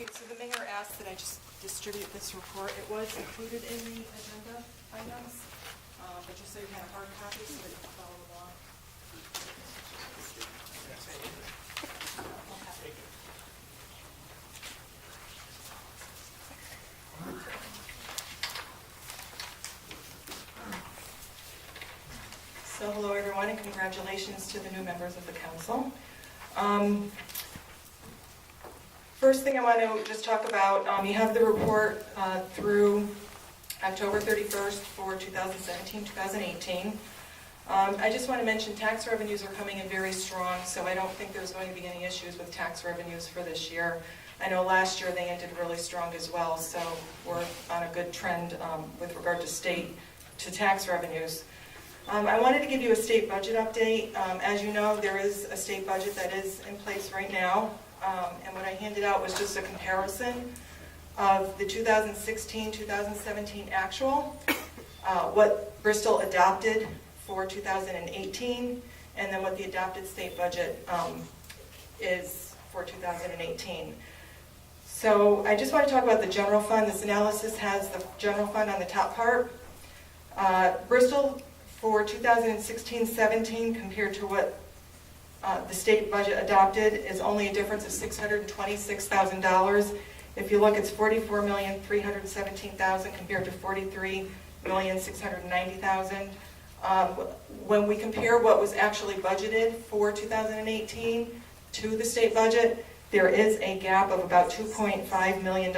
Okay, so the mayor asked that I just distribute this report. It was included in the agenda items, but just so you had a hard copy so that you can follow along. So hello everyone and congratulations to the new members of the council. First thing I want to just talk about, you have the report through October 31st for 2017-2018. I just want to mention tax revenues are coming in very strong, so I don't think there's going to be any issues with tax revenues for this year. I know last year they ended really strong as well, so we're on a good trend with regard to state to tax revenues. I wanted to give you a state budget update. As you know, there is a state budget that is in place right now, and what I handed out was just a comparison of the 2016-2017 actual, what Bristol adopted for 2018, and then what the adopted state budget is for 2018. So I just want to talk about the general fund. This analysis has the general fund on the top part. Bristol for 2016-17 compared to what the state budget adopted is only a difference of $626,000. If you look, it's $44,317,000 compared to $43,690,000. When we compare what was actually budgeted for 2018 to the state budget, there is a gap of about $2.5 million.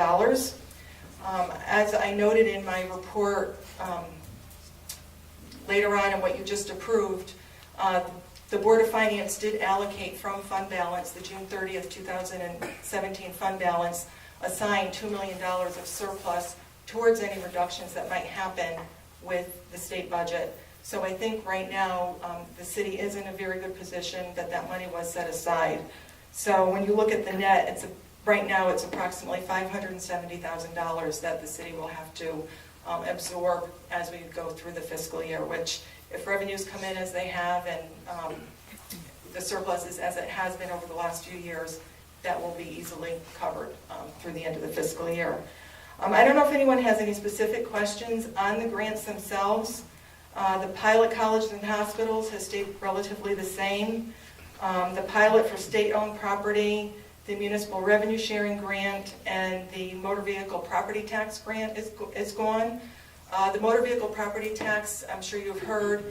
As I noted in my report later on in what you just approved, the Board of Finance did allocate from fund balance, the June 30th, 2017 fund balance, assign $2 million of surplus towards any reductions that might happen with the state budget. So I think right now the city is in a very good position that that money was set aside. So when you look at the net, right now it's approximately $570,000 that the city will have to absorb as we go through the fiscal year, which if revenues come in as they have and the surplus is as it has been over the last few years, that will be easily covered through the end of the fiscal year. I don't know if anyone has any specific questions on the grants themselves. The pilot colleges and hospitals has stayed relatively the same. The pilot for state-owned property, the municipal revenue sharing grant, and the motor vehicle property tax grant is gone. The motor vehicle property tax, I'm sure you've heard,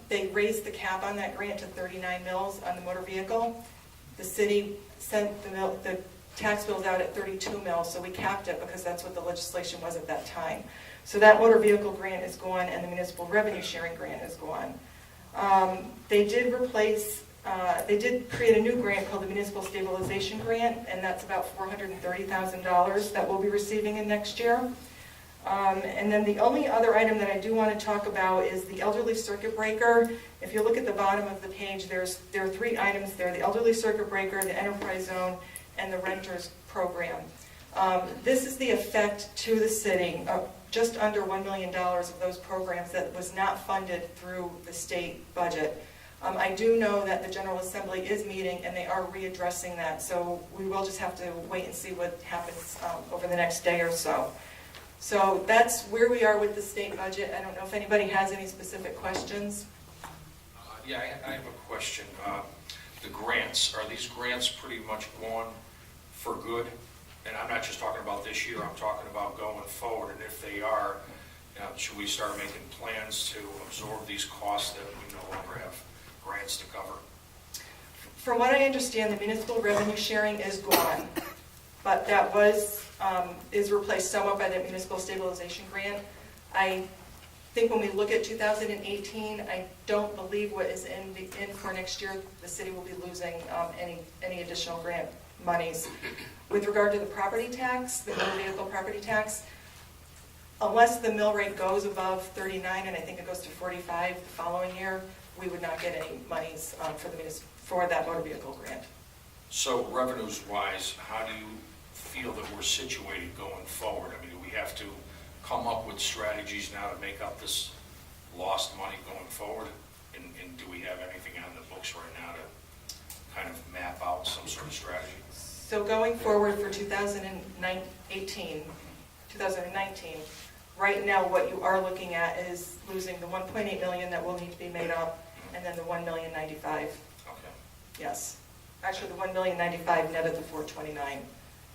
they raised the cap on that grant to 39 mils on the motor vehicle. The city sent the tax bills out at 32 mils, so we capped it because that's what the legislation was at that time. So that motor vehicle grant is gone and the municipal revenue sharing grant is gone. They did create a new grant called the Municipal Stabilization Grant, and that's about $430,000 that we'll be receiving in next year. And then the only other item that I do want to talk about is the elderly circuit breaker. If you look at the bottom of the page, there are three items there: the elderly circuit breaker, the enterprise zone, and the renters program. This is the effect to the city of just under $1 million of those programs that was not funded through the state budget. I do know that the General Assembly is meeting and they are readdressing that, so we will just have to wait and see what happens over the next day or so. So that's where we are with the state budget. I don't know if anybody has any specific questions. Yeah, I have a question. The grants, are these grants pretty much gone for good? And I'm not just talking about this year, I'm talking about going forward. And if they are, should we start making plans to absorb these costs that we no longer have grants to cover? From what I understand, the municipal revenue sharing is gone, but that is replaced somewhat by the municipal stabilization grant. I think when we look at 2018, I don't believe what is in for next year, the city will be losing any additional grant monies. With regard to the property tax, the motor vehicle property tax, unless the mill rate goes above 39, and I think it goes to 45 the following year, we would not get any monies for that motor vehicle grant. So revenues-wise, how do you feel that we're situated going forward? I mean, do we have to come up with strategies now to make up this lost money going forward? And do we have anything on the books right now to kind of map out some sort of strategy? So going forward for 2019, right now what you are looking at is losing the 1.8 million that will need to be made up, and then the 1,095,000. Okay. Yes. Actually, the 1,095,000 net of the 429.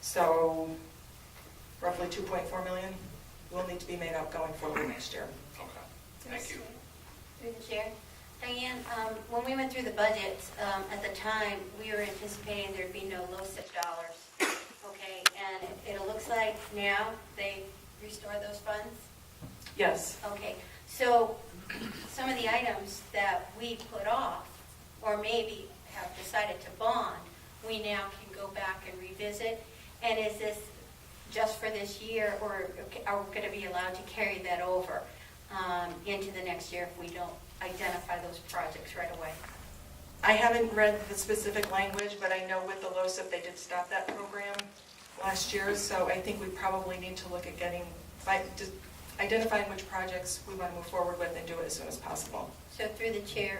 So roughly 2.4 million will need to be made up going forward next year. Okay, thank you. Through the chair. Diane, when we went through the budget, at the time, we were anticipating there'd be no LoCIP dollars. Okay, and it looks like now they restore those funds? Yes. Okay, so some of the items that we put off, or maybe have decided to bond, we now can go back and revisit. And is this just for this year, or are we going to be allowed to carry that over into the next year if we don't identify those projects right away? I haven't read the specific language, but I know with the LoCIP, they did stop that program last year, so I think we probably need to look at identifying which projects we want to move forward with and do it as soon as possible. So through the chair,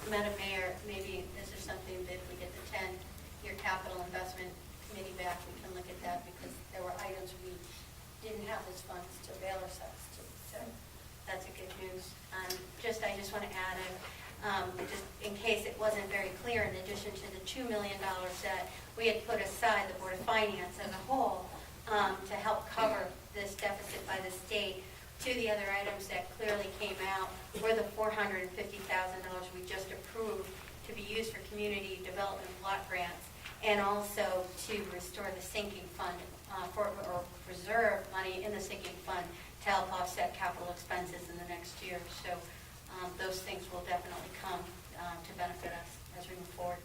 Madam Mayor, maybe this is something that if we get the 10-year capital investment committee back, we can look at that, because there were items we didn't have those funds to avail ourselves to. So that's a good news. I just want to add, just in case it wasn't very clear, in addition to the $2 million that we had put aside, the Board of Finance as a whole, to help cover this deficit by the state, two of the other items that clearly came out were the $450,000 we just approved to be used for community development block grants, and also to restore the sinking fund, or reserve money in the sinking fund to help offset capital expenses in the next year. So those things will definitely come to benefit us as we move forward.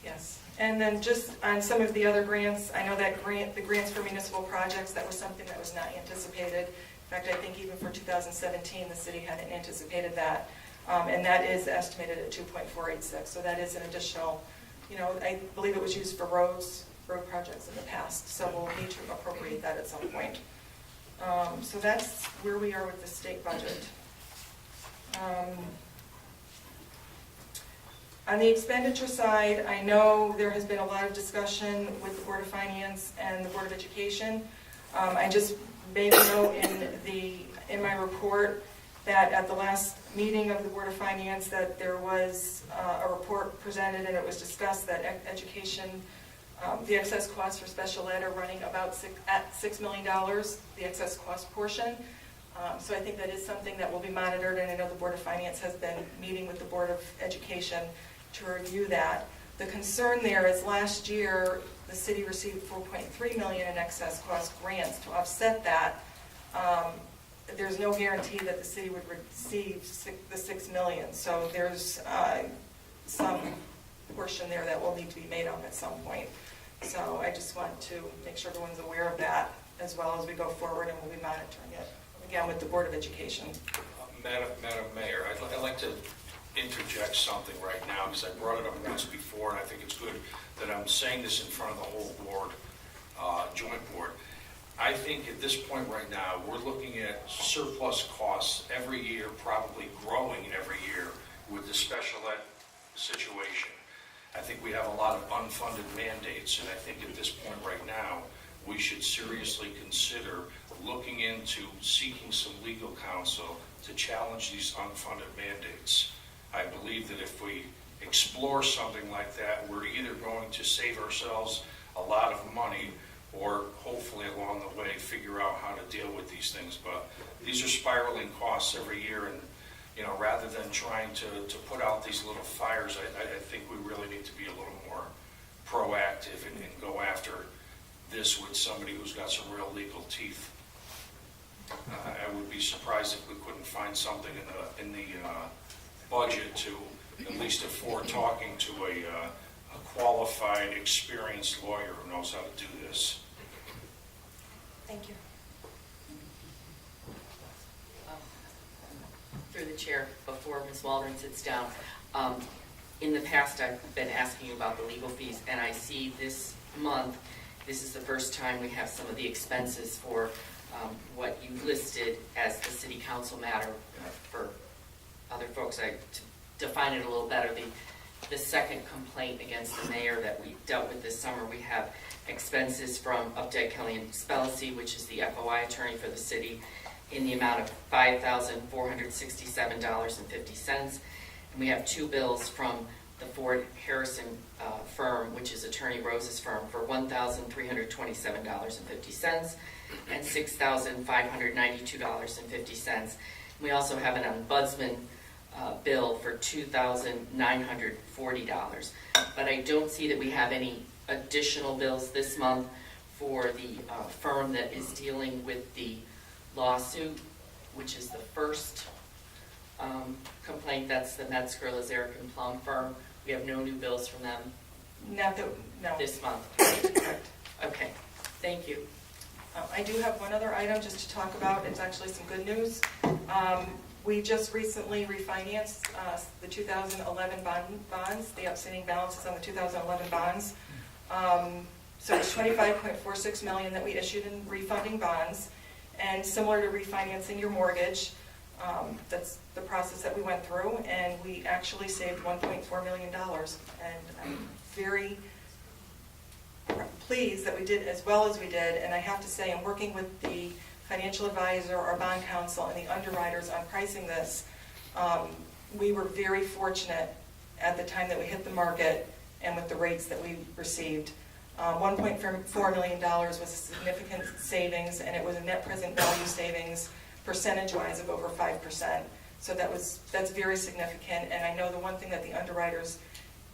Yes. And then just on some of the other grants, I know that the grants for municipal projects, that was something that was not anticipated. In fact, I think even for 2017, the city hadn't anticipated that. And that is estimated at 2.486. So that is an additional, I believe it was used for road projects in the past. So we'll need to appropriate that at some point. So that's where we are with the state budget. On the expenditure side, I know there has been a lot of discussion with the Board of Finance and the Board of Education. I just made a note in my report that at the last meeting of the Board of Finance that there was a report presented, and it was discussed that education, the excess costs for special ed are running about $6 million, the excess cost portion. So I think that is something that will be monitored, and I know the Board of Finance has been meeting with the Board of Education to review that. The concern there is last year the city received $4.3 million in excess cost grants to offset that. There's no guarantee that the city would receive the $6 million, so there's some portion there that will need to be made up at some point. So I just want to make sure everyone's aware of that as well as we go forward, and we'll be monitoring it again with the Board of Education. Madam Mayor, I'd like to interject something right now, because I brought it up once before, and I think it's good that I'm saying this in front of the whole board, joint board. I think at this point right now, we're looking at surplus costs every year, probably growing every year with the special ed situation. I think we have a lot of unfunded mandates, and I think at this point right now, we should seriously consider looking into seeking some legal counsel to challenge these unfunded mandates. I believe that if we explore something like that, we're either going to save ourselves a lot of money, or hopefully along the way figure out how to deal with these things. But these are spiraling costs every year, and rather than trying to put out these little fires, I think we really need to be a little more proactive and go after this with somebody who's got some real legal teeth. I would be surprised if we couldn't find something in the budget to at least afford talking to a qualified, experienced lawyer who knows how to do this. Thank you. Through the chair, before Ms. Waldron sits down, in the past I've been asking you about the legal fees, and I see this month, this is the first time we have some of the expenses for what you listed as the city council matter. For other folks, to define it a little better, the second complaint against the mayor that we dealt with this summer. We have expenses from Updike, Kelly and Spellacy, which is the FOI attorney for the city, in the amount of $5,467.50. And we have two bills from the Ford Harrison firm, which is Attorney Rose's firm, for $1,327.50 and $6,592.50. We also have an ombudsman bill for $2,940. But I don't see that we have any additional bills this month for the firm that is dealing with the lawsuit, which is the first complaint. That's the Metzger, Lazarick and Plum firm. We have no new bills from them No. this month. Correct. Okay, thank you. I do have one other item just to talk about. It's actually some good news. We just recently refinanced the 2011 bonds, the outstanding balances on the 2011 bonds. So it's $25.46 million that we issued in refunding bonds. And similar to refinancing your mortgage, that's the process that we went through, and we actually saved $1.4 million. And I'm very pleased that we did as well as we did, and I have to say, I'm working with the financial advisor, our bond counsel, and the underwriters on pricing this. We were very fortunate at the time that we hit the market and with the rates that we received. $1.4 million was a significant savings, and it was a net present value savings percentage-wise of over 5%. So that's very significant, and I know the one thing that the underwriters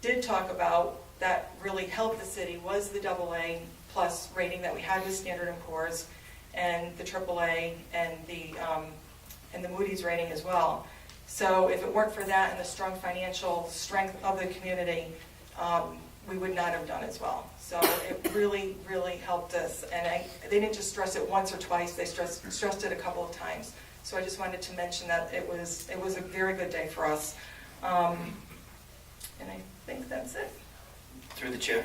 did talk about that really helped the city was the AA plus rating that we had with Standard & Poor's, and the AAA and the Moody's rating as well. So if it weren't for that and the strong financial strength of the community, we would not have done as well. So it really, really helped us. And they didn't just stress it once or twice, they stressed it a couple of times. So I just wanted to mention that it was a very good day for us. And I think that's it. Through the chair.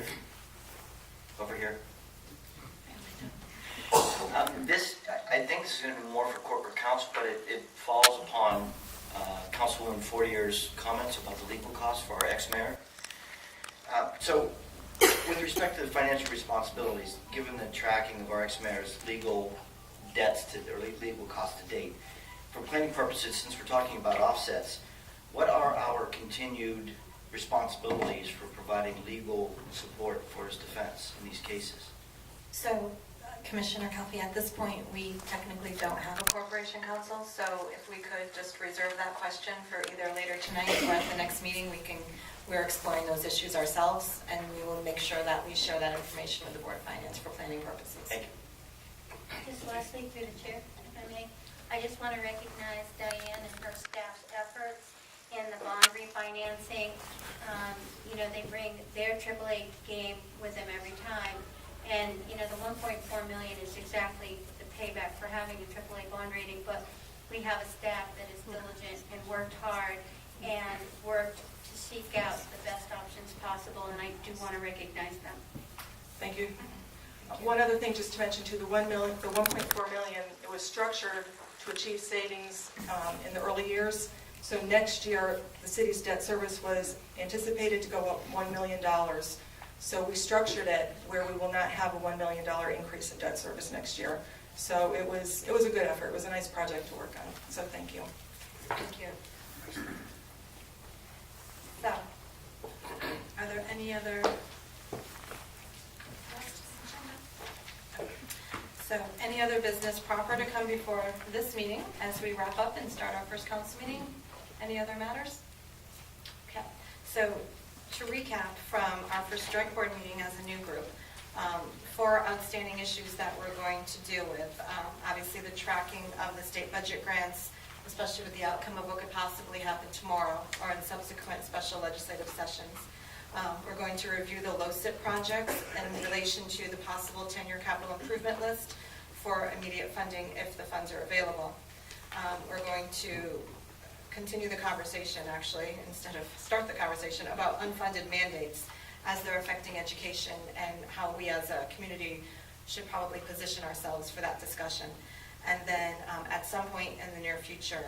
Over here. This, I think this is going to be more for corporate counsel, but it falls upon Councilwoman Fortier's comments about the legal costs for our ex-mayor. So, with respect to the financial responsibilities, given the tracking of our ex-mayor's legal debts or legal costs to date, for planning purposes, since we're talking about offsets, what are our continued responsibilities for providing legal support for his defense in these cases? So, Commissioner Kelly, at this point, we technically don't have a corporation counsel, so if we could just reserve that question for either later tonight or at the next meeting, we're exploring those issues ourselves, and we will make sure that we share that information with the Board of Finance for planning purposes. Thank you. Just lastly, through the chair, if I may, I just want to recognize Diane and her staff's efforts in the bond refinancing. They bring their AAA game with them every time. And, the $1.4 million is exactly the payback for having a AAA bond rating, but we have a staff that is diligent and worked hard and worked to seek out the best options possible, and I do want to recognize them. Thank you. One other thing just to mention too, the $1.4 million, it was structured to achieve savings in the early years. So next year, the city's debt service was anticipated to go up $1 million. So we structured it where we will not have a $1 million increase in debt service next year. So it was a good effort. It was a nice project to work on. So thank you. Thank you. So, are there any other? So, any other business proper to come before this meeting as we wrap up and start our first council meeting? Any other matters? Okay. So, to recap from our first joint board meeting as a new group, 4 outstanding issues that we're going to deal with. Obviously, the tracking of the state budget grants, especially with the outcome of what could possibly happen tomorrow or in subsequent special legislative sessions. We're going to review the low-SIP projects in relation to the possible 10-year capital improvement list for immediate funding if the funds are available. We're going to continue the conversation, actually, instead of start the conversation, about unfunded mandates as they're affecting education and how we as a community should probably position ourselves for that discussion. And then at some point in the near future,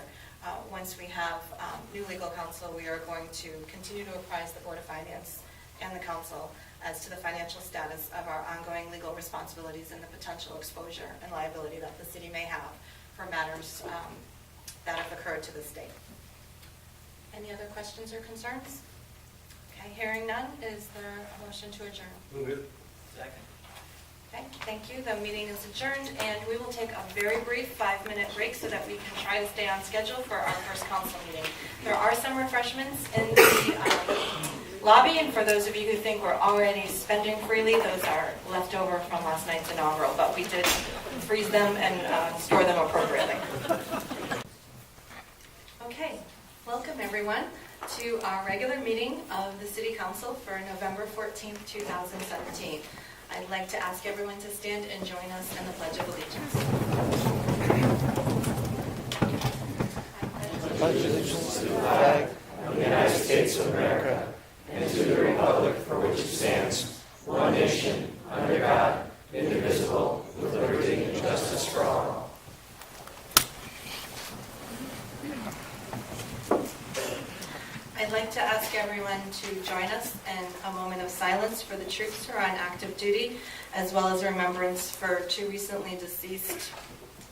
Once we have new legal counsel, we are going to continue to apprise the Board of Finance and the council as to the financial status of our ongoing legal responsibilities and the potential exposure and liability that the city may have for matters that have occurred to this date. Any other questions or concerns? Okay, hearing none, is there a motion to adjourn? Move it. Second. Okay, thank you. The meeting is adjourned, and we will take a very brief 5-minute break so that we can try to stay on schedule for our first council meeting. There are some refreshments in the lobby, and for those of you who think we're already spending freely, those are left over from last night's inaugural, but we did freeze them and store them appropriately. Okay, welcome everyone to our regular meeting of the City Council for November 14th, 2017. I'd like to ask everyone to stand and join us in the Pledge of Allegiance. Pledge allegiance to the flag of the United States of America and to the republic for which it stands, one nation, under God, indivisible, with liberty and justice for all. I'd like to ask everyone to join us in a moment of silence for the troops who are on active duty, as well as remembrance for 2 recently deceased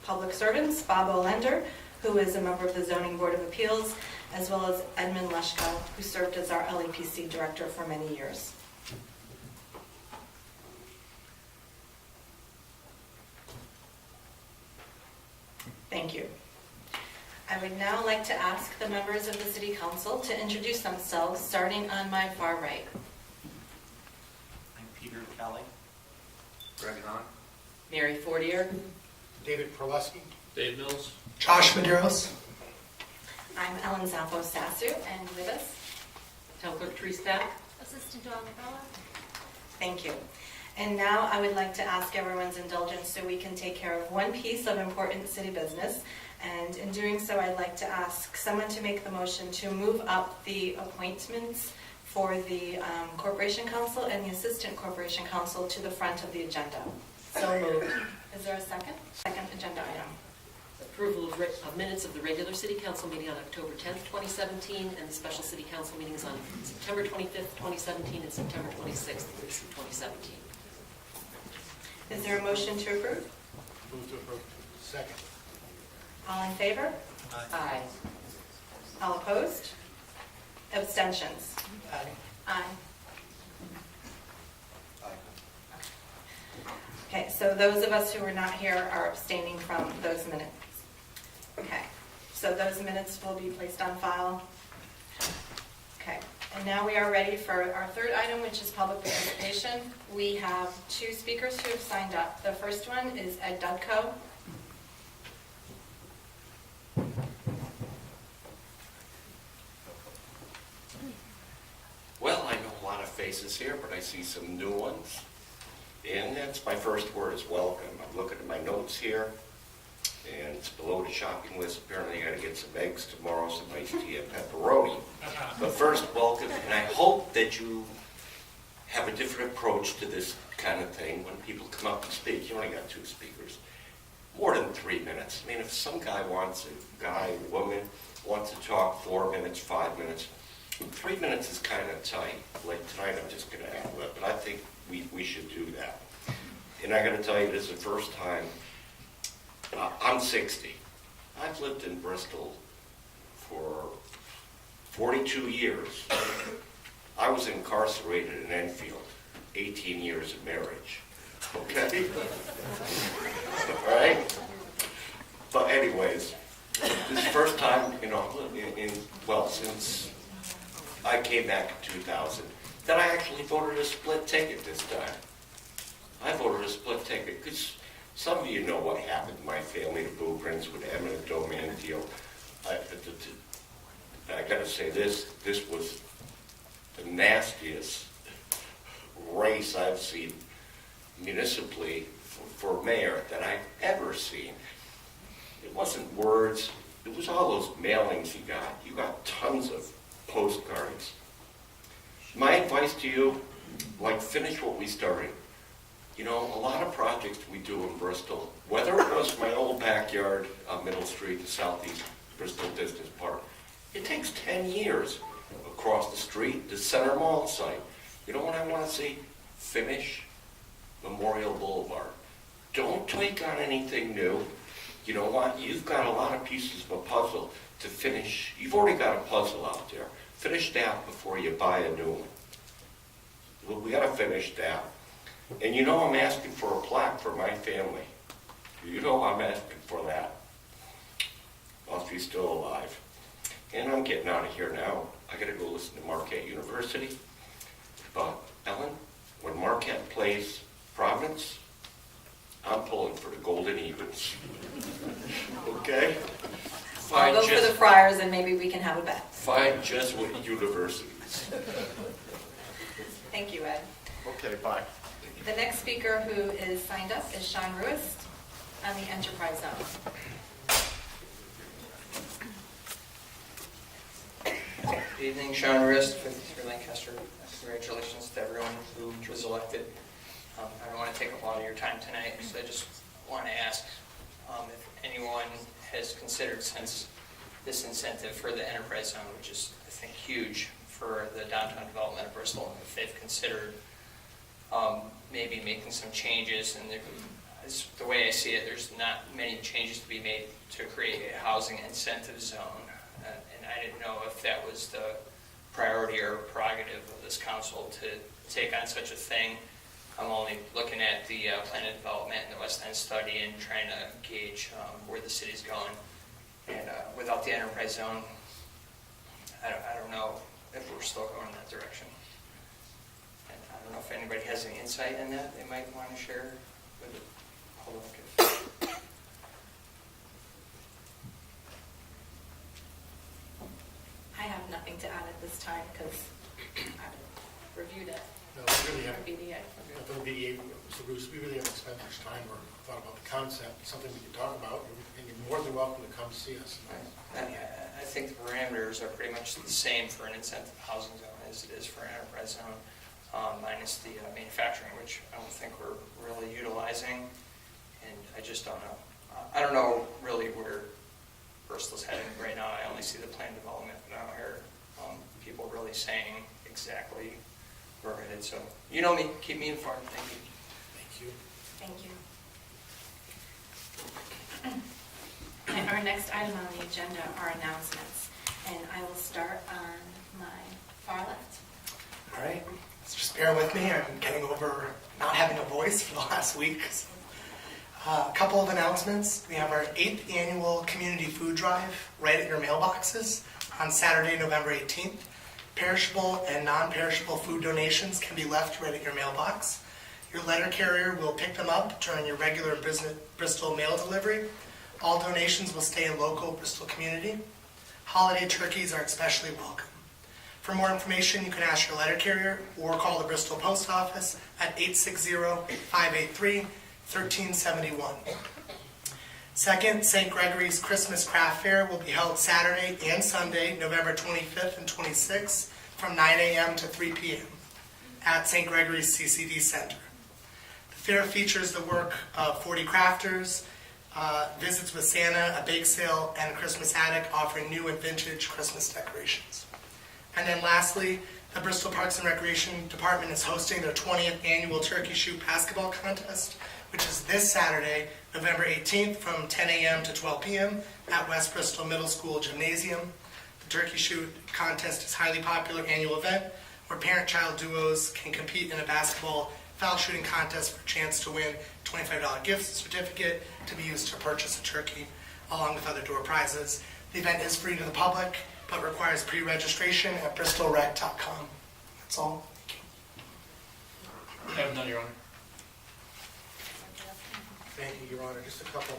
public servants, Bob Olender, who is a member of the Zoning Board of Appeals, as well as Edmund Leshko, who served as our LEPC director for many years. Thank you. I would now like to ask the members of the City Council to introduce themselves, starting on my far right. I'm Peter Kelly. Greg Hahn? Mary Fortier. David Perleski. Dave Mills? Josh Medeiros. I'm Ellen Zappo-Sassu, and with us, Town Clerk Therese Pack. Assistant Dawn McCullough. thank you. And now I would like to ask everyone's indulgence so we can take care of one piece of important city business. And in doing so, I'd like to ask someone to make the motion to move up the appointments for the Corporation Council and the Assistant Corporation Council to the front of the agenda. So moved. Is there a second? Second agenda item. Approval of minutes of the regular city council meeting on October 10th, 2017, and the special city council meetings on September 25th, 2017, and September 26th, 2017. Is there a motion to approve? Move to approve. Second. All in favor? Aye. All opposed? Abstentions? Aye. Aye. Okay, so those of us who were not here are abstaining from those minutes. Okay, so those minutes will be placed on file. Okay, and now we are ready for our third item, which is public participation. We have 2 speakers who have signed up. The first one is Ed Dudko. Well, I know a lot of faces here, but I see some new ones. And that's my first word is welcome. I'm looking at my notes here, and it's below the shopping list. Apparently I gotta get some eggs tomorrow, some iced tea and pepperoni. But first, welcome, and I hope that you have a different approach to this kind of thing. When people come up and speak, you only got 2 speakers. More than 3 minutes. I mean, if some guy, woman, wants to talk 4 minutes, 5 minutes, 3 minutes is kind of tight. Like tonight, I'm just going to add it, but I think we should do that. And I got to tell you, this is the first time. I'm 60. I've lived in Bristol for 42 years. I was incarcerated in Enfield, 18 years of marriage. Okay? All right? But anyways, this is the first time, since I came back in 2000, that I actually voted a split ticket this time. I voted a split ticket because some of you know what happened in my family, the blueprints with the eminent domain deal. I got to say this was the nastiest race I've seen municipally for mayor that I've ever seen. It wasn't words, it was all those mailings you got. You got tons of postcards. My advice to you, finish what we started. You know, a lot of projects we do in Bristol, whether it was my old backyard on Middle Street in Southeast Bristol Business Park. It takes 10 years across the street, the Center Mall site. You know what I want to see? Finish Memorial Boulevard. Don't take on anything new. You know what? You've got a lot of pieces of a puzzle to finish. You've already got a puzzle out there. Finish that before you buy a new one. Well, we got to finish that. And you know I'm asking for a plaque for my family. You know I'm asking for that. While she's still alive. And I'm getting out of here now. I got to go listen to Marquette University. But Ellen, when Marquette plays Providence, I'm pulling for the Golden Eagles. Okay? I'll go for the Friars and maybe we can have a bet. Find Jesuit universities. Thank you, Ed. Okay, bye. The next speaker who is signed up is Sean Ruist on the Enterprise Zone. Good evening, Sean Rist, 53 Lancaster. Congratulations to everyone who was elected. I don't want to take up a lot of your time tonight, so I just want to ask if anyone has considered, since this incentive for the Enterprise Zone, which is, I think, huge for the downtown development of Bristol, if they've considered maybe making some changes. And the way I see it, there's not many changes to be made to create a housing incentive zone. And I didn't know if that was the priority or prerogative of this council to take on such a thing. I'm only looking at the plan of development and the West End study and trying to gauge where the city's going. And without the enterprise zone, I don't know if we're still going in that direction. And I don't know if anybody has any insight in that they might want to share with the public. I have nothing to add at this time because I reviewed it. No, we really for haven't. BDA. For the BDA, so Bruce, we really haven't spent much time or thought about the concept. It's something we can talk about, and you're more than welcome to come see us. I think the parameters are pretty much the same for an incentive housing zone as it is for an enterprise zone, minus the manufacturing, which I don't think we're really utilizing, and I just don't know. I don't know really where Bristol's heading right now. I only see the plan development, but I don't hear people really saying exactly where we're headed. So, you know me, keep me informed. Thank you. Thank you. Thank you. And our next item on the agenda are announcements, and I will start on my far left. All right, so just bear with me. I'm getting over not having a voice for the last week. A couple of announcements. We have our 8th annual community food drive right at your mailboxes on Saturday, November 18th. Perishable and non-perishable food donations can be left right at your mailbox. Your letter carrier will pick them up during your regular Bristol mail delivery. All donations will stay in local Bristol community. Holiday turkeys are especially welcome. For more information, you can ask your letter carrier or call the Bristol Post Office at 860-583-1371. Second, St. Gregory's Christmas Craft Fair will be held Saturday and Sunday, November 25th and 26th from 9 a.m. to 3 p.m. at St. Gregory's CCD Center. The fair features the work of 40 crafters, visits with Santa, a bake sale, and a Christmas attic offering new and vintage Christmas decorations. And then lastly, the Bristol Parks and Recreation Department is hosting their 20th annual Turkey Shoot Basketball Contest, which is this Saturday, November 18th from 10 a.m. to 12 p.m. at West Bristol Middle School Gymnasium. The Turkey Shoot Contest is a highly popular annual event where parent-child duos can compete in a basketball foul shooting contest for a chance to win a $25 gift certificate to be used to purchase a turkey, along with other door prizes. The event is free to the public, but requires pre-registration at bristolrec.com. That's all. I have none, Your Honor. Thank you, Your Honor. Just a couple.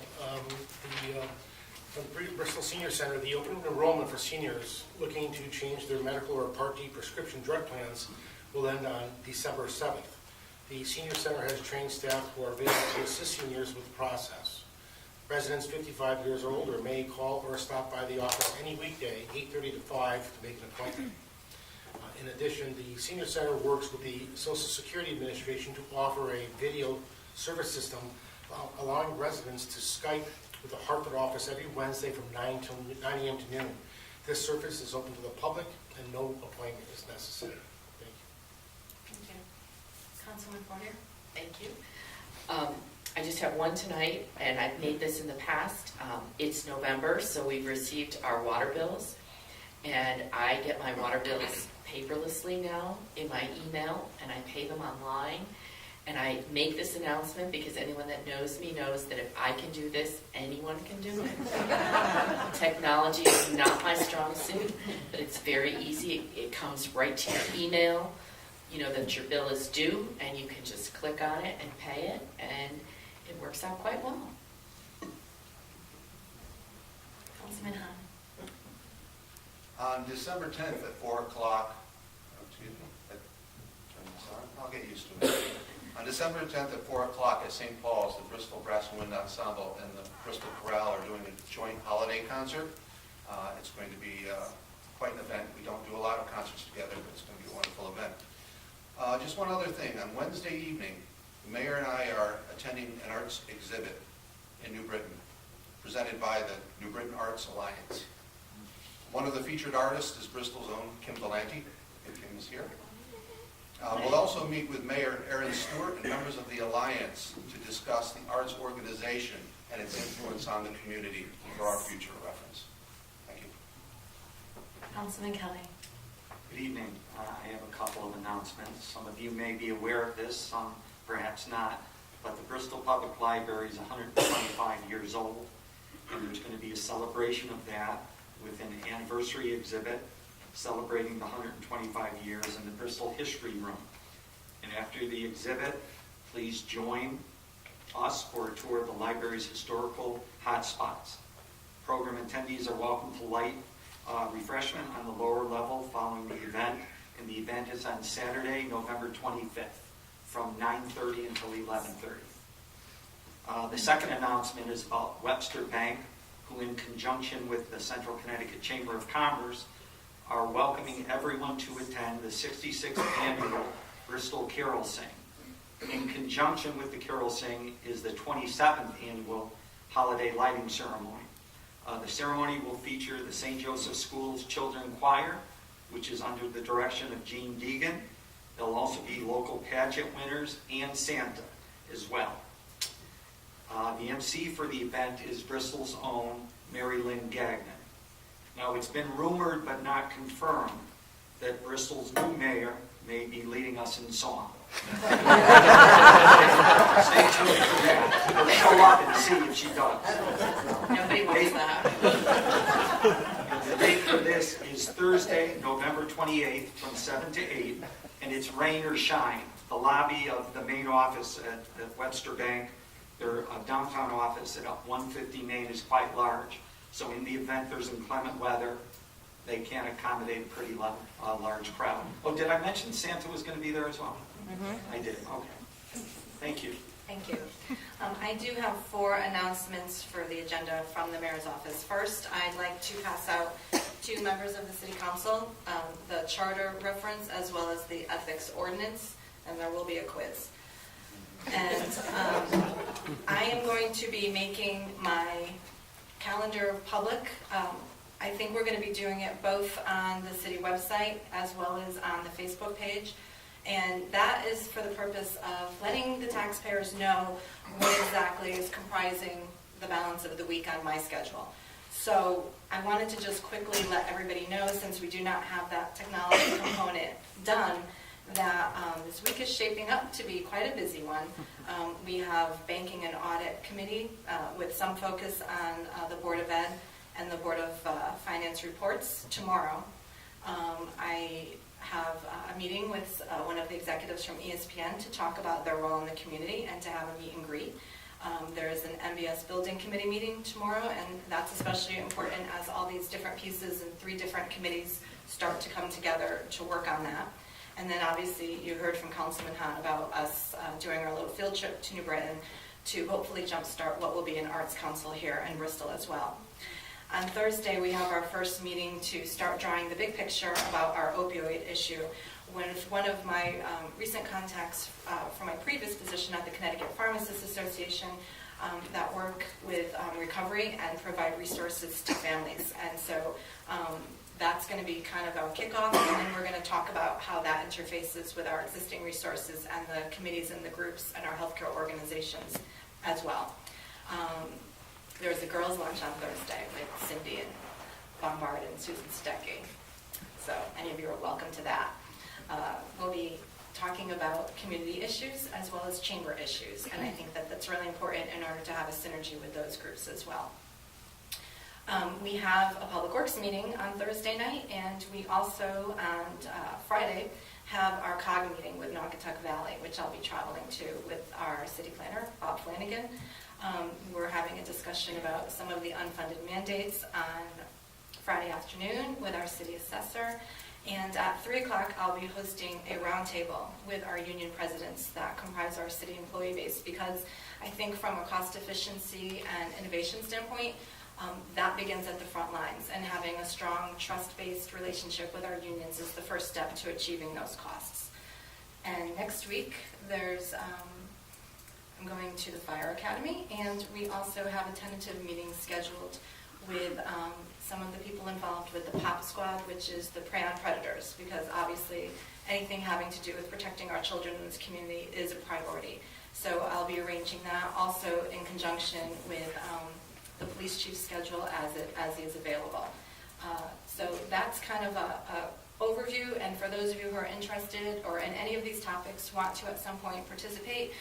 From Bristol Senior Center, the open enrollment for seniors looking to change their medical or Part D prescription drug plans will end on December 7th. The Senior Center has trained staff who are available to assist seniors with the process. Residents 55 years or older may call or stop by the office any weekday, 8:30 to 5, to make an appointment. In addition, the Senior Center works with the Social Security Administration to offer a video service system allowing residents to Skype with the Hartford office every Wednesday from 9 a.m. to noon. This service is open to the public and no appointment is necessary. Thank you. Thank you. Councilman Fournier? Thank you. I just have one tonight, and I've made this in the past. It's November, so we've received our water bills, and I get my water bills paperlessly now in my email, and I pay them online. And I make this announcement because anyone that knows me knows that if I can do this, anyone can do it. Technology is not my strong suit, but it's very easy. It comes right to your email. You know that your bill is due, and you can just click on it and pay it, and it works out quite well. Councilman Hahn? On December 10th at 4 o'clock, excuse me, turn this on, I'll get used to it. On December 10th at 4 o'clock at St. Paul's, the Bristol Brass and Wind Ensemble and the Bristol Chorale are doing a joint holiday concert. It's going to be quite an event. We don't do a lot of concerts together, but it's going to be a wonderful event. Just one other thing. On Wednesday evening, the mayor and I are attending an arts exhibit in New Britain, presented by the New Britain Arts Alliance. One of the featured artists is Bristol's own Kim Belanti, if Kim is here. We'll also meet with Mayor Aaron Stewart and members of the Alliance to discuss the arts organization and its influence on the community for our future reference. Thank you. Councilman Kelly? Good evening. I have a couple of announcements. Some of you may be aware of this, some perhaps not, but the Bristol Public Library is 125 years old, and there's going to be a celebration of that with an anniversary exhibit celebrating the 125 years in the Bristol History Room. And after the exhibit, please join us for a tour of the library's historical hotspots. Program attendees are welcome to light refreshment on the lower level following the event, and the event is on Saturday, November 25th from 9:30 until 11:30. The second announcement is about Webster Bank, who in conjunction with the Central Connecticut Chamber of Commerce are welcoming everyone to attend the 66th annual Bristol Carol Sing. In conjunction with the Carol Sing is the 27th annual holiday lighting ceremony. The ceremony will feature the St. Joseph School's Children Choir, which is under the direction of Jean Deegan. There'll also be local pageant winners and Santa as well. The MC for the event is Bristol's own Mary Lynn Gagnon. Now, it's been rumored but not confirmed that Bristol's new mayor may be leading us in song. Stay tuned for that. We'll show up and see if she does. Nobody wants that. The date for this is Thursday, November 28th from 7 to 8, and it's rain or shine. The lobby of the main office at Webster Bank, their downtown office at 150 Main is quite large. So in the event there's inclement weather, they can accommodate a pretty large crowd. Oh, did I mention Santa was going to be there as well? I did, okay. Thank you. Thank you. I do have 4 announcements for the agenda from the mayor's office. First, I'd like to pass out to members of the city council the charter reference as well as the ethics ordinance, and there will be a quiz. And I am going to be making my calendar public. I think we're going to be doing it both on the city website as well as on the Facebook page. And that is for the purpose of letting the taxpayers know what exactly is comprising the balance of the week on my schedule. So I wanted to just quickly let everybody know, since we do not have that technology component done, that this week is shaping up to be quite a busy one. We have Banking and Audit Committee with some focus on the Board of Ed and the Board of Finance reports tomorrow. I have a meeting with one of the executives from ESPN to talk about their role in the community and to have a meet and greet. There is an MBS Building Committee meeting tomorrow, and that's especially important as all these different pieces and 3 different committees start to come together to work on that. And then obviously you heard from Councilman Hahn about us doing our little field trip to New Britain to hopefully jumpstart what will be an arts council here in Bristol as well. On Thursday, we have our first meeting to start drawing the big picture about our opioid issue. With one of my recent contacts from my previous position at the Connecticut Pharmacists Association, that work with recovery and provide resources to families. And so that's going to be kind of our kickoff, and then we're going to talk about how that interfaces with our existing resources and the committees and the groups and our healthcare organizations as well. There's a girls' lunch on Thursday with Cindy and Bombard and Susan Stecky. So any of you are welcome to that. We'll be talking about community issues as well as chamber issues, and I think that that's really important in order to have a synergy with those groups as well. We have a Public Works meeting on Thursday night, and we also on Friday have our COG meeting with Naugatuck Valley, which I'll be traveling to with our city planner, Bob Flanagan. We're having a discussion about some of the unfunded mandates on Friday afternoon with our city assessor. And at 3 o'clock, I'll be hosting a roundtable with our union presidents that comprise our city employee base, because I think from a cost efficiency and innovation standpoint, that begins at the front lines, and having a strong trust-based relationship with our unions is the first step to achieving those costs. And next week, I'm going to the Fire Academy, and we also have a tentative meeting scheduled with some of the people involved with the POP Squad, which is the Prey on Predators, because obviously anything having to do with protecting our children in this community is a priority. So I'll be arranging that also in conjunction with the police chief's schedule as he is available. So that's kind of a overview, and for those of you who are interested or in any of these topics want to at some point participate,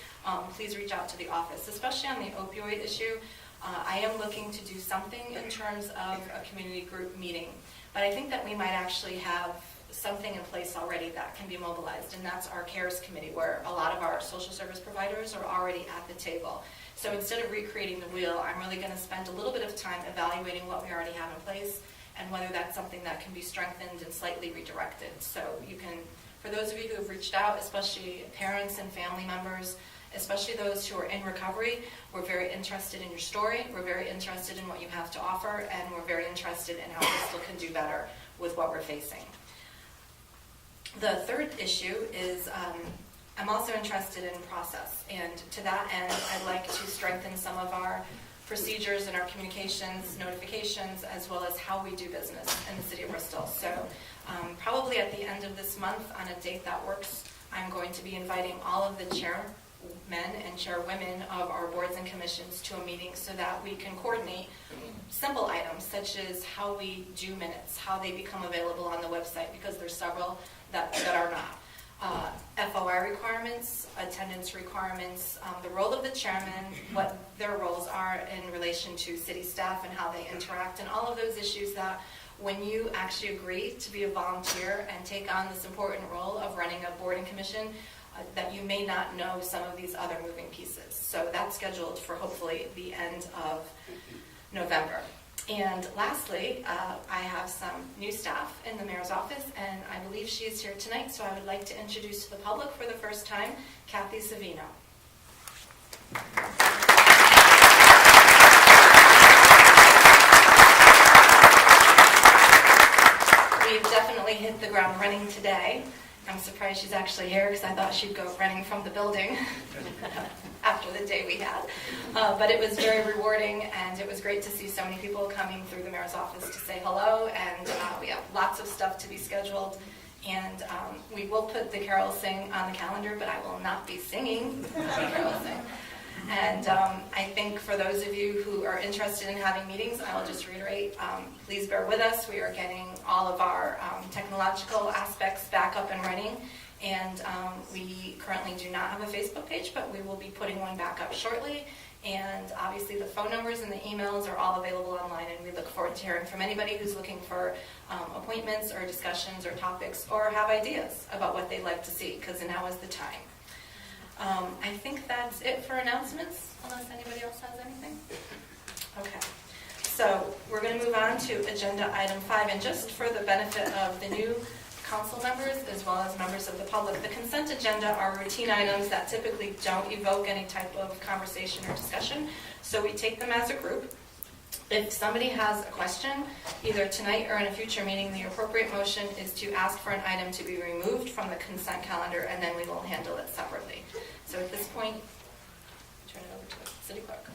please reach out to the office, especially on the opioid issue. I am looking to do something in terms of a community group meeting, but I think that we might actually have something in place already that can be mobilized, and that's our CARES committee, where a lot of our social service providers are already at the table. So instead of recreating the wheel, I'm really going to spend a little bit of time evaluating what we already have in place and whether that's something that can be strengthened and slightly redirected. So you can, for those of you who have reached out, especially parents and family members, especially those who are in recovery, we're very interested in your story, we're very interested in what you have to offer, and we're very interested in how Bristol can do better with what we're facing. The third issue is I'm also interested in process, and to that end, I'd like to strengthen some of our procedures and our communications, notifications, as well as how we do business in the city of Bristol. So probably at the end of this month, on a date that works, I'm going to be inviting all of the chairmen and chairwomen of our boards and commissions to a meeting so that we can coordinate simple items such as how we do minutes, how they become available on the website, because there's several that are not. FOI requirements, attendance requirements, the role of the chairman, what their roles are in relation to city staff and how they interact, and all of those issues that when you actually agree to be a volunteer and take on this important role of running a board and commission, that you may not know some of these other moving pieces. So that's scheduled for hopefully the end of November. And lastly, I have some new staff in the mayor's office, and I believe she is here tonight, so I would like to introduce to the public for the first time, Kathy Savino. We've definitely hit the ground running today. I'm surprised she's actually here because I thought she'd go running from the building after the day we had. But it was very rewarding, and it was great to see so many people coming through the mayor's office to say hello, and we have lots of stuff to be scheduled. And we will put the Carol Sing on the calendar, but I will not be singing the Carol Sing. And I think for those of you who are interested in having meetings, I will just reiterate, please bear with us. We are getting all of our technological aspects back up and running. And we currently do not have a Facebook page, but we will be putting one back up shortly. And obviously the phone numbers and the emails are all available online, and we look forward to hearing from anybody who's looking for appointments or discussions or topics or have ideas about what they'd like to see, because now is the time. I think that's it for announcements, unless anybody else has anything. Okay, so we're going to move on to agenda item 5, and just for the benefit of the new council members as well as members of the public, the consent agenda are routine items that typically don't evoke any type of conversation or discussion, so we take them as a group. If somebody has a question, either tonight or in a future meeting, the appropriate motion is to ask for an item to be removed from the consent calendar, and then we will handle it separately. So at this point, turn it over to the city clerk.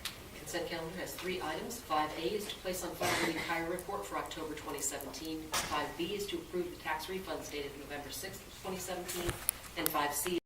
consent calendar has 3 items. 5A is to place on file the entire report for October 2017. 5B is to approve the tax refunds dated November 6th, 2017. And 5C